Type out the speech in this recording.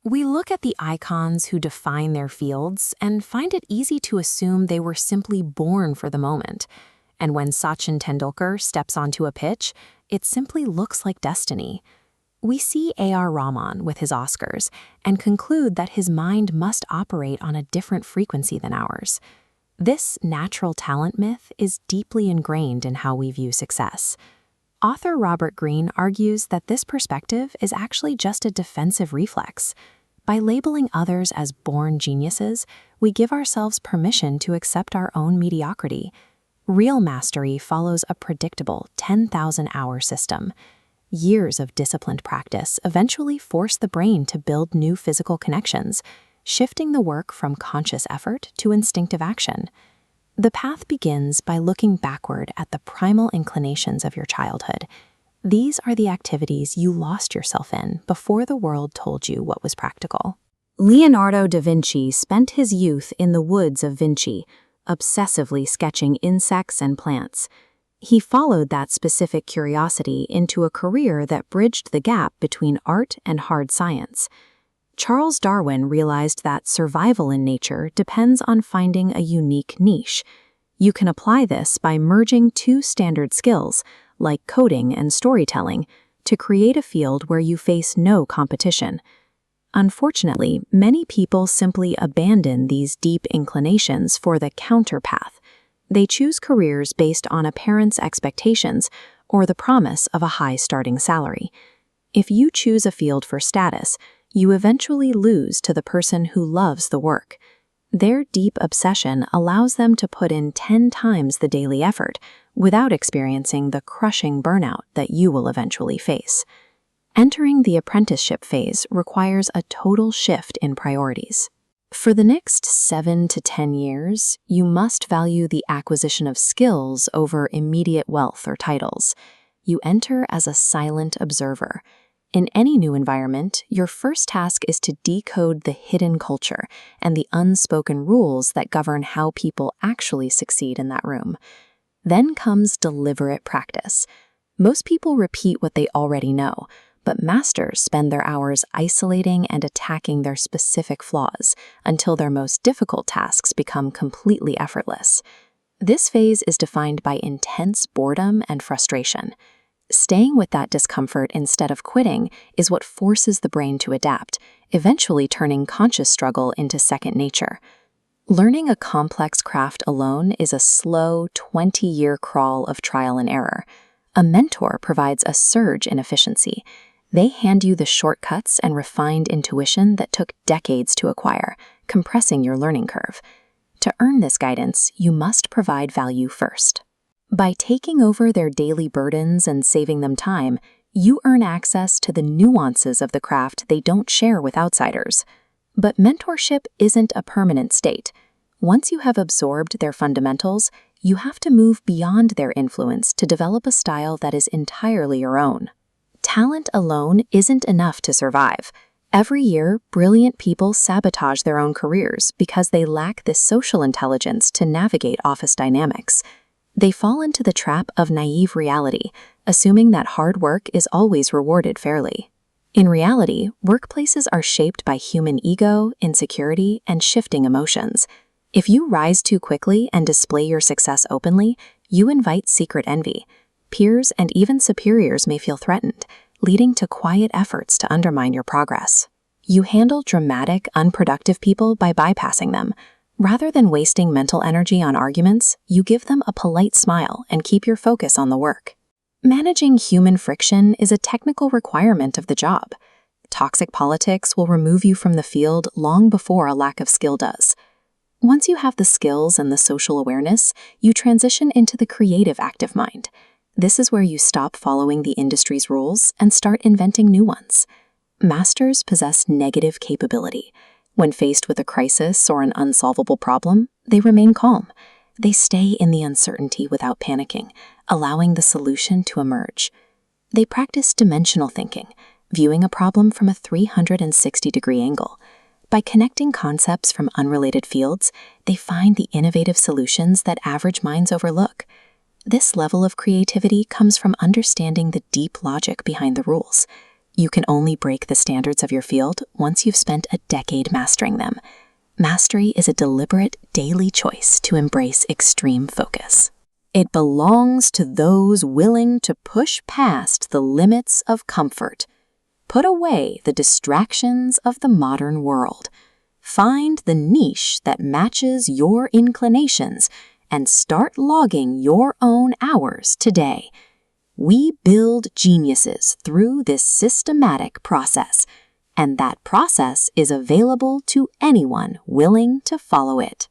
We look at the icons who define their fields and find it easy to assume they were simply born for the moment. And when Sachin Tendulkar steps onto a pitch, it simply looks like destiny. We see A.R. Rahman with his Oscars and conclude that his mind must operate on a different frequency than ours. This natural talent myth is deeply ingrained in how we view success. Author Robert Greene argues that this perspective is actually just a defensive reflex. By labeling others as born geniuses, we give ourselves permission to accept our own mediocrity. Real mastery follows a predictable 10,000-hour system. Years of disciplined practice eventually force the brain to build new physical connections, shifting the work from conscious effort to instinctive action. The path begins by looking backward at the primal inclinations of your childhood. These are the activities you lost yourself in before the world told you what was practical. Leonardo da Vinci spent his youth in the woods of Vinci, obsessively sketching insects and plants. He followed that specific curiosity into a career that bridged the gap between art and hard science. Charles Darwin realized that survival in nature depends on finding a unique niche. You can apply this by merging two standard skills, like coding and storytelling, to create a field where you face no competition. Unfortunately, many people simply abandon these deep inclinations for the counterpath. They choose careers based on a parent's expectations or the promise of a high starting salary. If you choose a field for status, you eventually lose to the person who loves the work. Their deep obsession allows them to put in 10 times the daily effort without experiencing the crushing burnout that you will eventually face. Entering the apprenticeship phase requires a total shift in priorities. For the next 7 to 10 years, you must value the acquisition of skills over immediate wealth or titles. You enter as a silent observer. In any new environment, your first task is to decode the hidden culture and the unspoken rules that govern how people actually succeed in that room. Then comes deliberate practice. Most people repeat what they already know, but masters spend their hours isolating and attacking their specific flaws until their most difficult tasks become completely effortless. This phase is defined by intense boredom and frustration. Staying with that discomfort instead of quitting is what forces the brain to adapt, eventually turning conscious struggle into second nature. Learning a complex craft alone is a slow 20-year crawl of trial and error. A mentor provides a surge in efficiency. They hand you the shortcuts and refined intuition that took decades to acquire, compressing your learning curve. To earn this guidance, you must provide value first. By taking over their daily burdens and saving them time, you earn access to the nuances of the craft they don't share with outsiders. But mentorship isn't a permanent state. Once you have absorbed their fundamentals, you have to move beyond their influence to develop a style that is entirely your own. Talent alone isn't enough to survive. Every year, brilliant people sabotage their own careers because they lack the social intelligence to navigate office dynamics. They fall into the trap of naive reality, assuming that hard work is always rewarded fairly. In reality, workplaces are shaped by human ego, insecurity, and shifting emotions. If you rise too quickly and display your success openly, you invite secret envy. Peers and even superiors may feel threatened, leading to quiet efforts to undermine your progress. You handle dramatic, unproductive people by bypassing them. Rather than wasting mental energy on arguments, you give them a polite smile and keep your focus on the work. Managing human friction is a technical requirement of the job. Toxic politics will remove you from the field long before a lack of skill does. Once you have the skills and the social awareness, you transition into the creative active mind. This is where you stop following the industry's rules and start inventing new ones. Masters possess negative capability. When faced with a crisis or an unsolvable problem, they remain calm. They stay in the uncertainty without panicking, allowing the solution to emerge. They practice dimensional thinking, viewing a problem from a 360-degree angle. By connecting concepts from unrelated fields, they find the innovative solutions that average minds overlook. This level of creativity comes from understanding the deep logic behind the rules. You can only break the standards of your field once you've spent a decade mastering them. Mastery is a deliberate daily choice to embrace extreme focus. It belongs to those willing to push past the limits of comfort. Put away the distractions of the modern world. Find the niche that matches your inclinations and start logging your own hours today. We build geniuses through this systematic process, and that process is available to anyone willing to follow it.